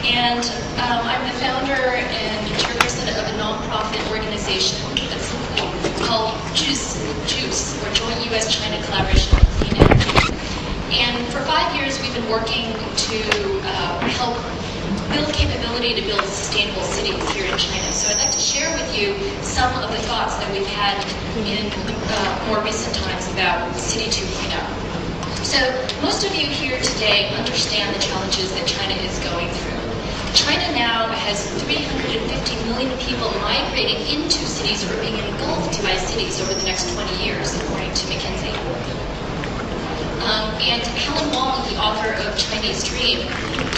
And I'm the founder and chairperson of a nonprofit organization that's called JUCCCE, or Joint U.S.-China Collaboration on Clean Energy. And for 5 years, we've been working to help build capability to build sustainable cities here in China. So I'd like to share with you some of the thoughts that we've had in more recent times about City 2.0. So most of you here today understand the challenges that China is going through. China now has 350 million people migrating into cities or being engulfed by cities over the next 20 years, according to McKinsey. And Helen Wang, the author of Chinese Dream,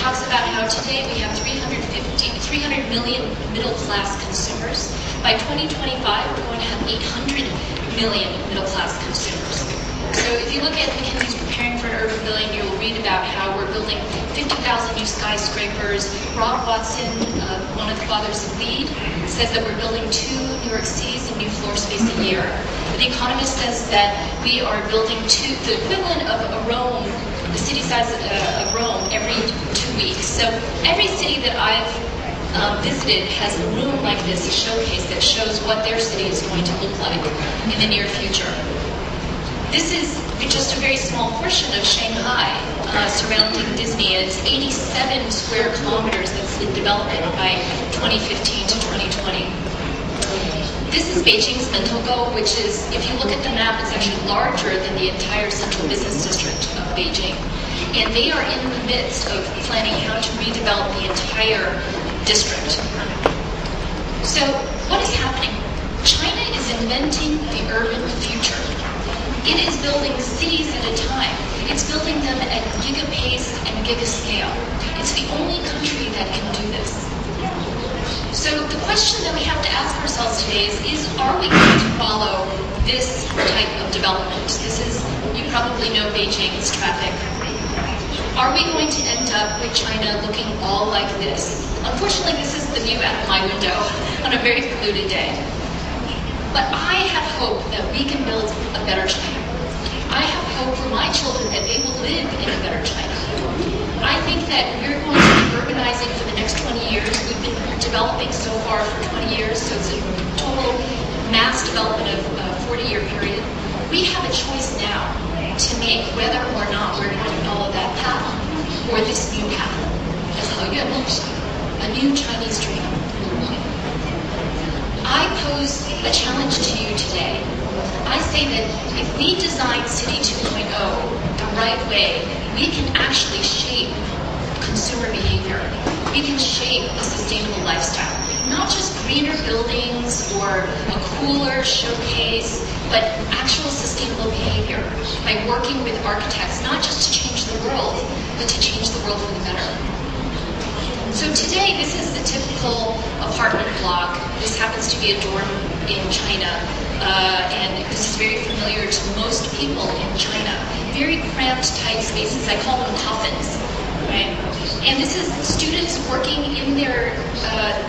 talks about how today we have 300 million middle-class consumers. By 2025, we're going to have 800 million middle-class consumers. So if you look at McKinsey's Preparing for an Urban Billion, you'll read about how we're building 50,000 new skyscrapers. Rob Watson, one of the fathers of LEED, says that we're building 2 New York Cities in new floor space a year. The Economist says that we are building the equivalent of a Rome, the city size of Rome, every 2 weeks. So every city that I've visited has a room like this, a showcase that shows what their city is going to look like in the near future. This is just a very small portion of Shanghai surrounding Disney. It's 87 square kilometers that's in development by 2015 to 2020. This is Beijing's mental goal, which is, if you look at the map, it's actually larger than the entire central business district of Beijing. And they are in the midst of planning how to redevelop the entire district. So what is happening? China is inventing the urban future. It is building cities at a time. It's building them at giga pace and giga scale. It's the only country that can do this. So the question that we have to ask ourselves today is are we going to follow this type of development? This is, you probably know Beijing's traffic. Are we going to end up with China looking all like this? Unfortunately, this is the view out of my window on a very polluted day. But I have hope that we can build a better China. I have hope for my children that they will live in a better China. I think that we're going to be urbanizing for the next 20 years. We've been developing so far for 20 years, so it's a total mass development of a 40-year period. We have a choice now to make whether or not we're going to follow that path or this new path. The 和悦梦想, a new Chinese dream. I pose a challenge to you today. I say that if we design City 2.0 the right way, we can actually shape consumer behavior. We can shape a sustainable lifestyle. Not just greener buildings or a cooler showcase, but actual sustainable behavior by working with architects, not just to change the world, but to change the world for the better. So today, this is the typical apartment block. This happens to be a dorm in China, and this is very familiar to most people in China. Very cramped, tight spaces. I call them coffins, right? And this is students working in their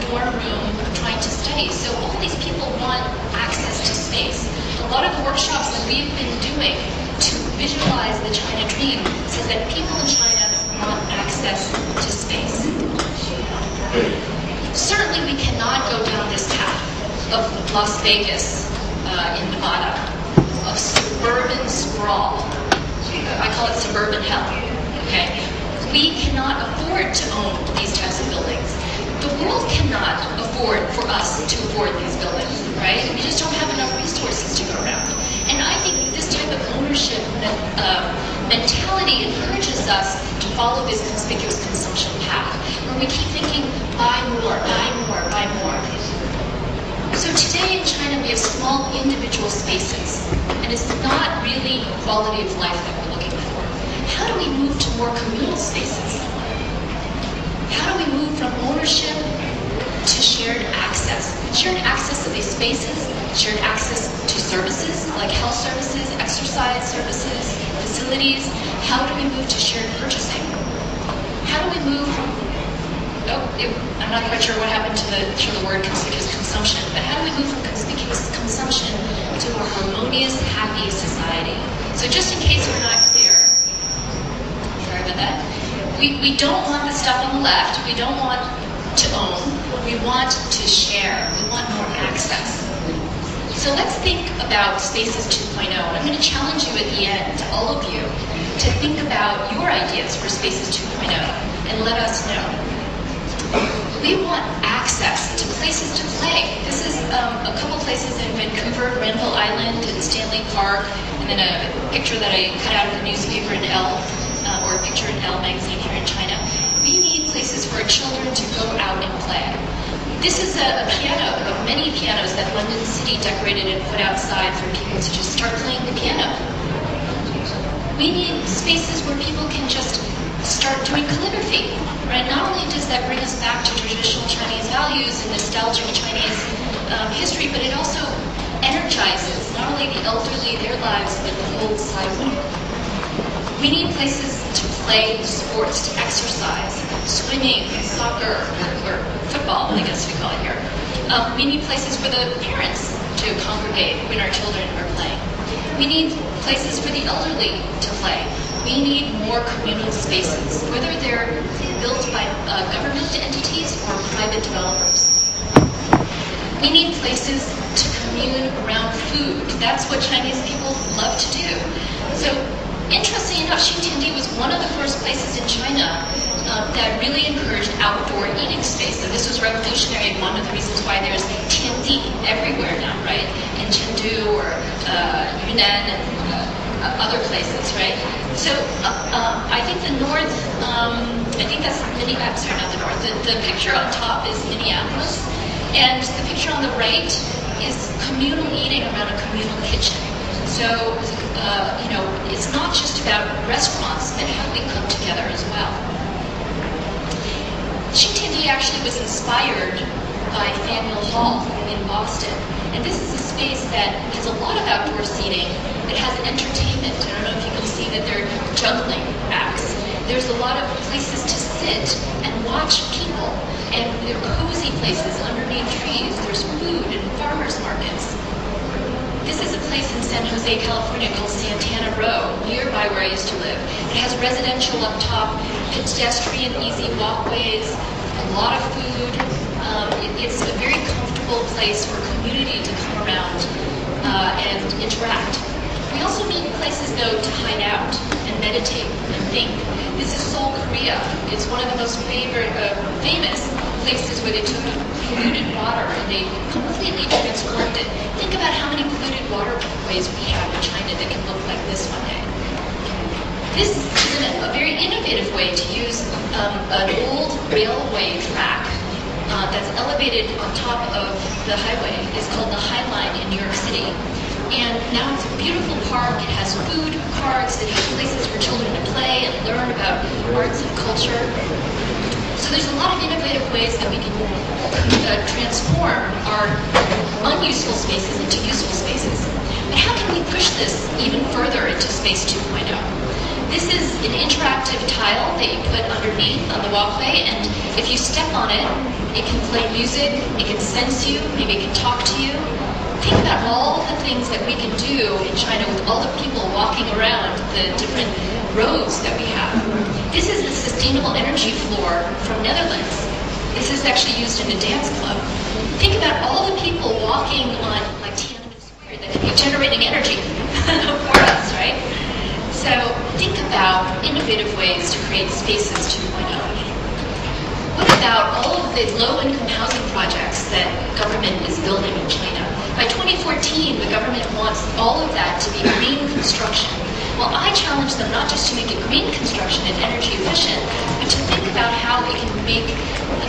dorm room trying to study. So all these people want access to space. A lot of the workshops that we've been doing to visualize the China dream says that people in China want access to space. Certainly we cannot go down this path of Las Vegas in Nevada, of suburban sprawl. I call it suburban hell, okay? We cannot afford to own these types of buildings. The world cannot afford for us to afford these buildings, right? We just don't have enough resources to go around. And I think that this type of ownership mentality encourages us to follow this conspicuous consumption path, where we keep thinking, buy more, buy more, buy more. So today in China, we have small individual spaces, and it's not really quality of life that we're looking for. How do we move to more communal spaces? How do we move from ownership to shared access? Shared access to these spaces, shared access to services like health services, exercise services, facilities. How do we move to shared purchasing? How do we move from, I'm not quite sure what happened to the word conspicuous consumption, but how do we move from conspicuous consumption to a harmonious, happy society? So just in case we're not clear, sorry about that, We don't want the stuff on the left. We don't want to own. We want to share. We want more access. So let's think about Spaces 2.0. And I'm going to challenge you at the end, all of you, to think about your ideas for Spaces 2.0 and let us know. We want access to places to play. This is a couple places in Vancouver, Granville Island and Stanley Park, and then a picture that I cut out of the newspaper in Elle, or a picture in Elle magazine here in China. We need places for children to go out and play. This is a piano, of many pianos that London City decorated and put outside for people to just start playing the piano. We need spaces where people can just start doing calligraphy, right? Not only does that bring us back to traditional Chinese values and nostalgic Chinese history, but it also energizes not only the elderly, their lives, but the whole sidewalk. We need places to play sports, to exercise, swimming, soccer, or football, I guess we call it here. We need places for the parents to congregate when our children are playing. We need places for the elderly to play. We need more communal spaces, whether they're built by government entities or private developers. We need places to commune around food. That's what Chinese people love to do. So, interestingly enough, Xintiandi was one of the first places in China that really encouraged outdoor eating space. And this was revolutionary, and one of the reasons why there's tiandi everywhere now, right? In Chengdu or Yunnan and other places, right? So I think the north, I think that's sorry, not the north. The picture on top is Minneapolis, and the picture on the right is communal eating around a communal kitchen. So, it's not just about restaurants, but how we cook together as well. Xintiandi actually was inspired by Faneuil Hall in Boston. And this is a space that has a lot of outdoor seating. It has entertainment. I don't know if you can see that they're juggling acts. There's a lot of places to sit and watch people. And they're cozy places underneath trees. There's food and farmers markets. This is a place in San Jose, California called Santana Row, nearby where I used to live. It has residential up top, pedestrian easy walkways, a lot of food. It's a very comfortable place for community to come around and interact. We also need places, though, to hide out and meditate and think. This is Seoul, Korea. It's one of the most famous places where they took polluted water and they completely transformed it. Think about how many polluted waterways we have in China that can look like this one day. This is a very innovative way to use an old railway track that's elevated on top of the highway. It's called the High Line in New York City. And now it's a beautiful park. It has food carts. It has places for children to play and learn about arts and culture. So there's a lot of innovative ways that we can transform our unuseful spaces into useful spaces. But how can we push this even further into Space 2.0? This is an interactive tile that you put underneath on the walkway, and if you step on it, it can play music, it can sense you, maybe it can talk to you. Think about all the things that we can do in China with all the people walking around the different roads that we have. This is the sustainable energy floor from Netherlands. This is actually used in a dance club. Think about all the people walking on like Tiananmen Square that could be generating energy for us, right? So think about innovative ways to create Spaces 2.0. What about all of the low-income housing projects that government is building in China? By 2014, the government wants all of that to be green construction. Well, I challenge them not just to make it green construction and energy efficient, but to think about how we can make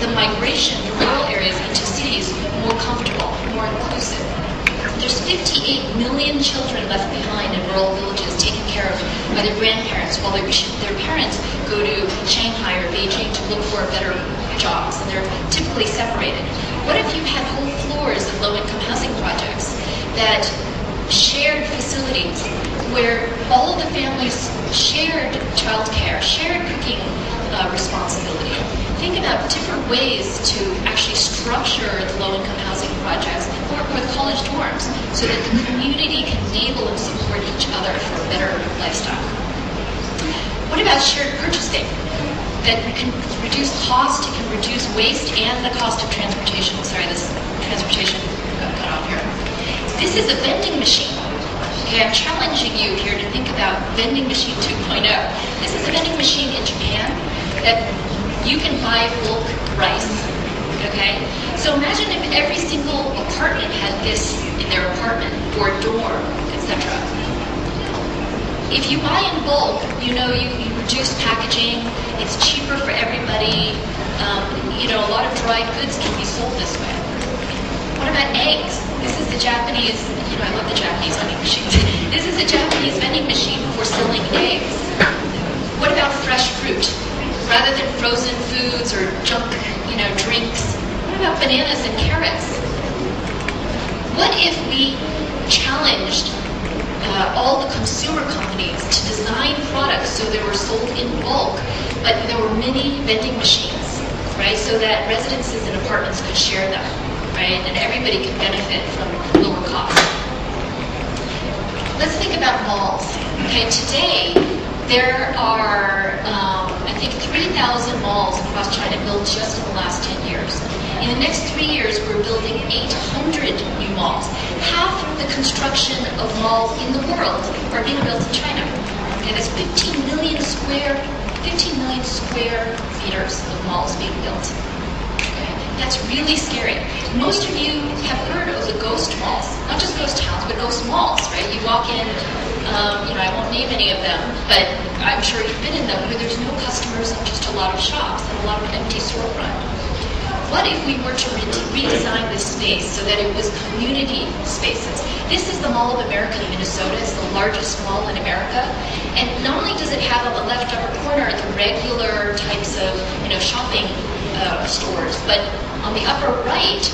the migration from rural areas into cities more comfortable, more inclusive. There's 58 million children left behind in rural villages taken care of by their grandparents while their parents go to Shanghai or Beijing to look for better jobs, and they're typically separated. What if you had whole floors of low-income housing projects that shared facilities where all of the families shared childcare, shared cooking responsibility? Think about different ways to actually structure the low-income housing projects or with college dorms so that the community can enable and support each other for a better lifestyle. What about shared purchasing? that can reduce cost, it can reduce waste, and the cost of transportation. Sorry, this transportation got cut off here. This is a vending machine. Okay, I'm challenging you here to think about vending machine 2.0. This is a vending machine in Japan that you can buy bulk rice. Okay, so imagine if every single apartment had this in their apartment or dorm, etc. If you buy in bulk, you know you reduce packaging. It's cheaper for everybody. A lot of dried goods can be sold this way. What about eggs? This is the Japanese, I love the Japanese vending machines. This is a Japanese vending machine for selling eggs. What about fresh fruit? Rather than frozen foods or junk, drinks, what about bananas and carrots? What if we challenged all the consumer companies to design products so they were sold in bulk, but there were many vending machines, right? So that residences and apartments could share them. Right? And everybody can benefit from lower costs. Let's think about malls. Okay, today there are, I think, 3,000 malls across China built just in the last 10 years. In the next 3 years, we're building 800 new malls. Half of the construction of malls in the world are being built in China. Okay, that's 15 million square meters of malls being built. That's really scary. Most of you have heard of the ghost malls, not just ghost towns, but ghost malls, right? You walk in, I won't name any of them, but I'm sure you've been in them where there's no customers and just a lot of shops and a lot of empty storefront. What if we were to redesign this space so that it was community spaces? This is the Mall of America in Minnesota. It's the largest mall in America. And not only does it have on the left upper corner the regular types of shopping stores, but on the upper right,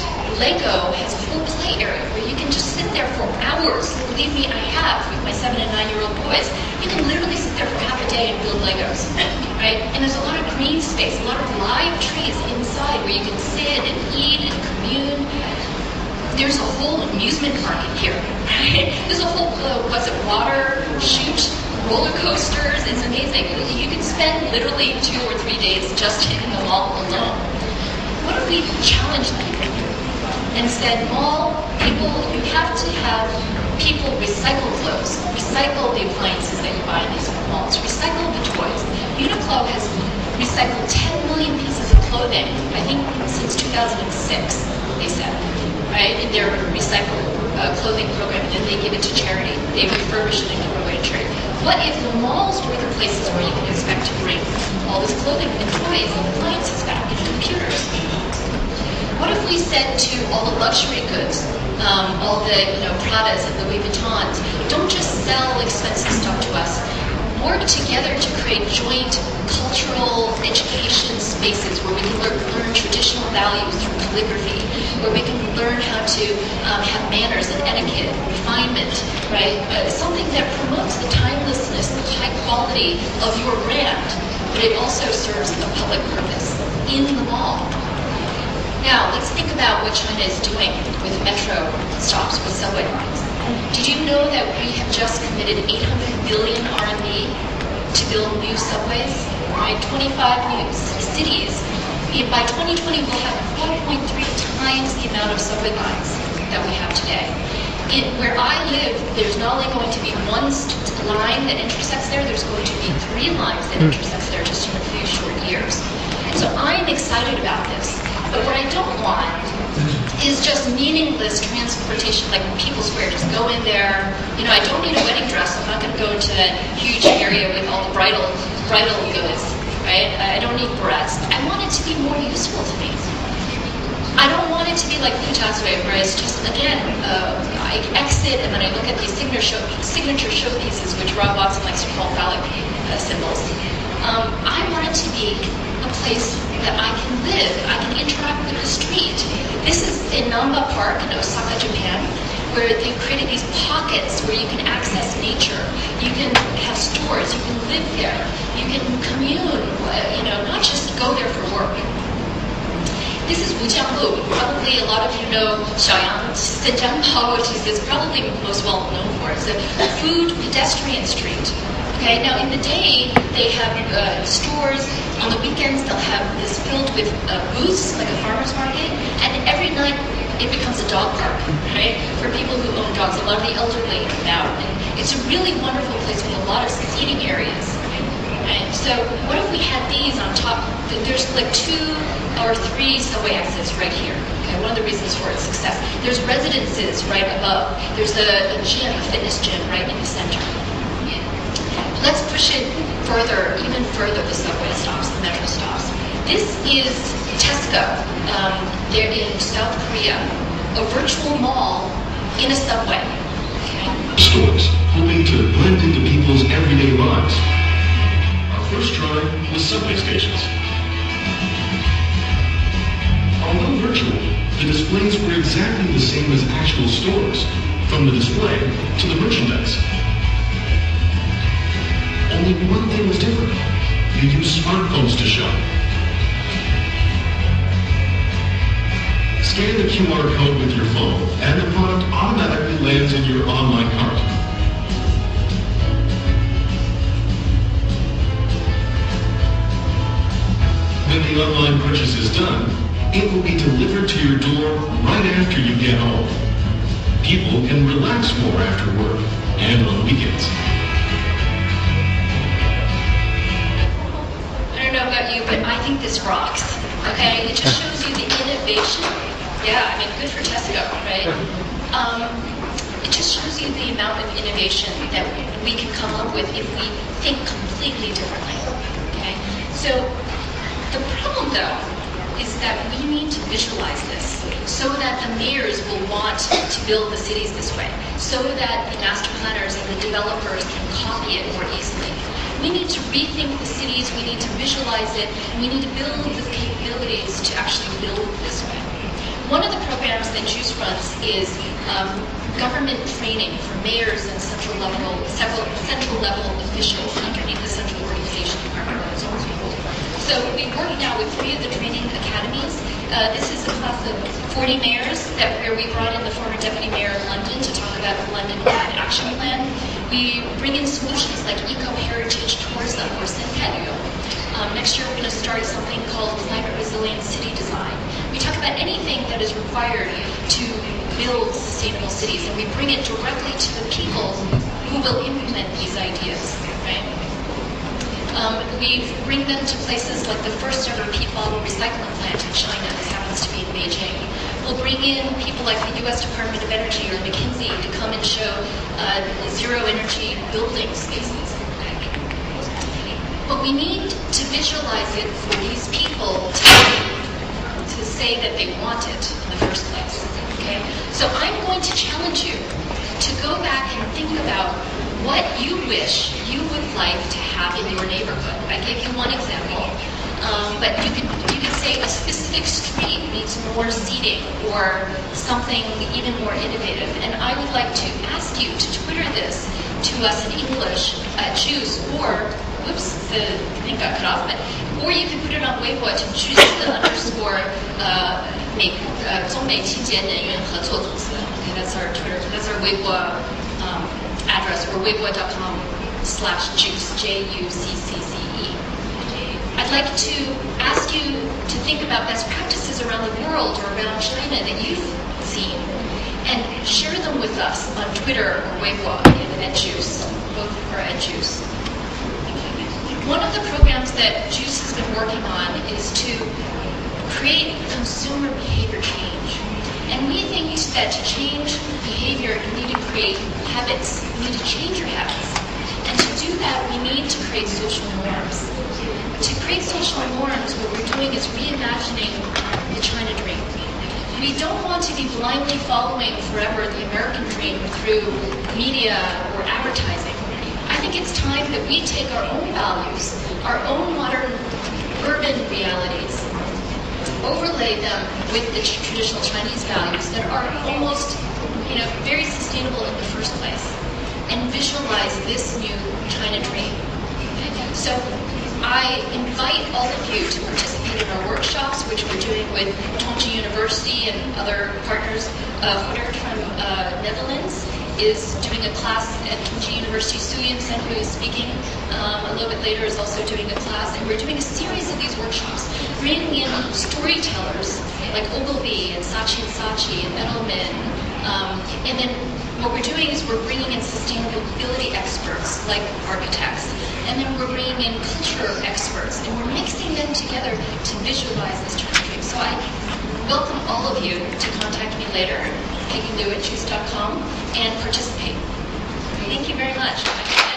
Lego has a whole play area where you can just sit there for hours. Believe me, I have with my 7 and 9-year-old boys. You can literally sit there for half a day and build Legos, right? And there's a lot of green space, a lot of live trees inside where you can sit and eat and commune. There's a whole amusement market here, right? There's a whole, water shoot, roller coasters. It's amazing. You can spend literally 2 or 3 days just in the mall alone. What if we challenged them and said, mall people, you have to have people recycle clothes, recycle the appliances that you buy in these malls, recycle the toys. Uniqlo has recycled 10 million pieces of clothing, I think since 2006, they said, right, in their recycle clothing program, and then they give it to charity. They refurbish it and give it away to charity. What if the malls were the places where you can expect to bring all this clothing and toys and appliances back and computers? What if we said to all the luxury goods, all the Pradas and Louis Vuittons, don't just sell expensive stuff to us. Work together to create joint cultural education spaces where we can learn traditional values through calligraphy, where we can learn how to have manners and etiquette, refinement, right? Something that promotes the timelessness, the high quality of your brand, but it also serves a public purpose in the mall. Now, let's think about what China is doing with metro stops, with subway lines. Did you know that we have just committed 800 billion RMB to build new subways? Right, 25 new cities. By 2020, we'll have 4.3 times the amount of subway lines that we have today. Where I live, there's not only going to be one line that intersects there, there's going to be 3 lines that intersects there just in a few short years. So I'm excited about this. But what I don't want is just meaningless transportation, like People Square. Just go in there. I don't need a wedding dress. I'm not going to go into that huge area with all the bridal goods, right? I don't need barrettes. I want it to be more useful to me. I don't want it to be like Putasway, where it's just, again, I exit and then I look at these signature showpieces, which Rob Watson likes to call phallic symbols. I want it to be a place that I can live, I can interact with the street. This is in Namba Park in Osaka, Japan, where they've created these pockets where you can access nature. You can have stores, you can live there, you can commune, not just go there for work. This is Wujianglu. Probably a lot of you know Xiaoyang Zhenjiangpao, which is probably most well known for. It's a food pedestrian street. Okay, now in the day, they have stores. On the weekends, they'll have this filled with booths, like a farmer's market. And every night, it becomes a dog park, right? For people who own dogs, a lot of the elderly come out. And it's a really wonderful place with a lot of seating areas. Right? So what if we had these on top? There's like 2 or 3 subway exits right here. Okay, one of the reasons for its success. There's residences right above. There's a gym, a fitness gym, right in the center. Let's push it further, even further, the subway stops, the metro stops. This is Tesco. They're in South Korea, a virtual mall in a subway. Okay. Stores, hoping to blend into people's everyday lives. Our first try was subway stations. Although virtual, the displays were exactly the same as actual stores, from the display to the merchandise. Only one thing was different. You use smartphones to shop. Scan the QR code with your phone, and the product automatically lands in your online cart. When the online purchase is done, it will be delivered to your door right after you get home. People can relax more after work and on weekends. I don't know about you, but I think this rocks. Okay, it just shows you the innovation. Yeah, I mean, good for Tesco, right? It just shows you the amount of innovation that we can come up with if we think completely differently. Okay, so the problem, though, is that we need to visualize this so that the mayors will want to build the cities this way, so that the master planners and the developers can copy it more easily. We need to rethink the cities, we need to visualize it, and we need to build the capabilities to actually build this way. One of the programs that JUCCCE runs is government training for mayors and central level officials underneath the central organization department. So we work now with 3 of the training academies. This is a class of 40 mayors where we brought in the former deputy mayor of London to talk about the London Climate Action Plan. We bring in solutions like eco-heritage tourism or Senkario. Next year we're going to start something called climate resilient city design. We talk about anything that is required to build sustainable cities, and we bring it directly to the people who will implement these ideas. Right? We bring them to places like the first ever peat bottle recycling plant in China. This happens to be in Beijing. We'll bring in people like the U.S. Department of Energy or McKinsey to come and show zero energy building spaces. But we need to visualize it for these people to say that they want it in the first place. Okay? So I'm going to challenge you to go back and think about what you wish you would like to have in your neighborhood. I gave you one example, but you could say a specific street needs more seating or something even more innovative. And I would like to ask you to Twitter this to us in English at JUCCCE, or, whoops, the thing got cut off, or you can put it on Weibo to JUCCCE_中美清洁能源合作组织. Okay, that's our Twitter, that's our Weibo address, or weibo.com/JUCCCE, JUCCCE. I'd like to ask you to think about best practices around the world or around China that you've seen, and share them with us on Twitter or Weibo at JUCCCE. Both are at JUCCCE. One of the programs that JUCCCE has been working on is to create consumer behavior change. And we think that to change behavior, you need to create habits. You need to change your habits. And to do that, we need to create social norms. To create social norms, what we're doing is reimagining the China dream. We don't want to be blindly following forever the American dream through media or advertising. I think it's time that we take our own values, our own modern urban realities, overlay them with the traditional Chinese values that are almost, very sustainable in the first place, and visualize this new China dream. So I invite all of you to participate in our workshops, which we're doing with Tongji University and other partners from Netherlands. is doing a class at Tongji University. Su Yun-sen, who is speaking a little bit later, is also doing a class. And we're doing a series of these workshops, bringing in storytellers like Ogilvy and Saatchi and Edelman. And then what we're doing is we're bringing in sustainability experts like architects. And then we're bringing in culture experts. And we're mixing them together to visualize this country. So I welcome all of you to contact me later, PeggyLiu@JUCCCE.com, and participate. Thank you very much.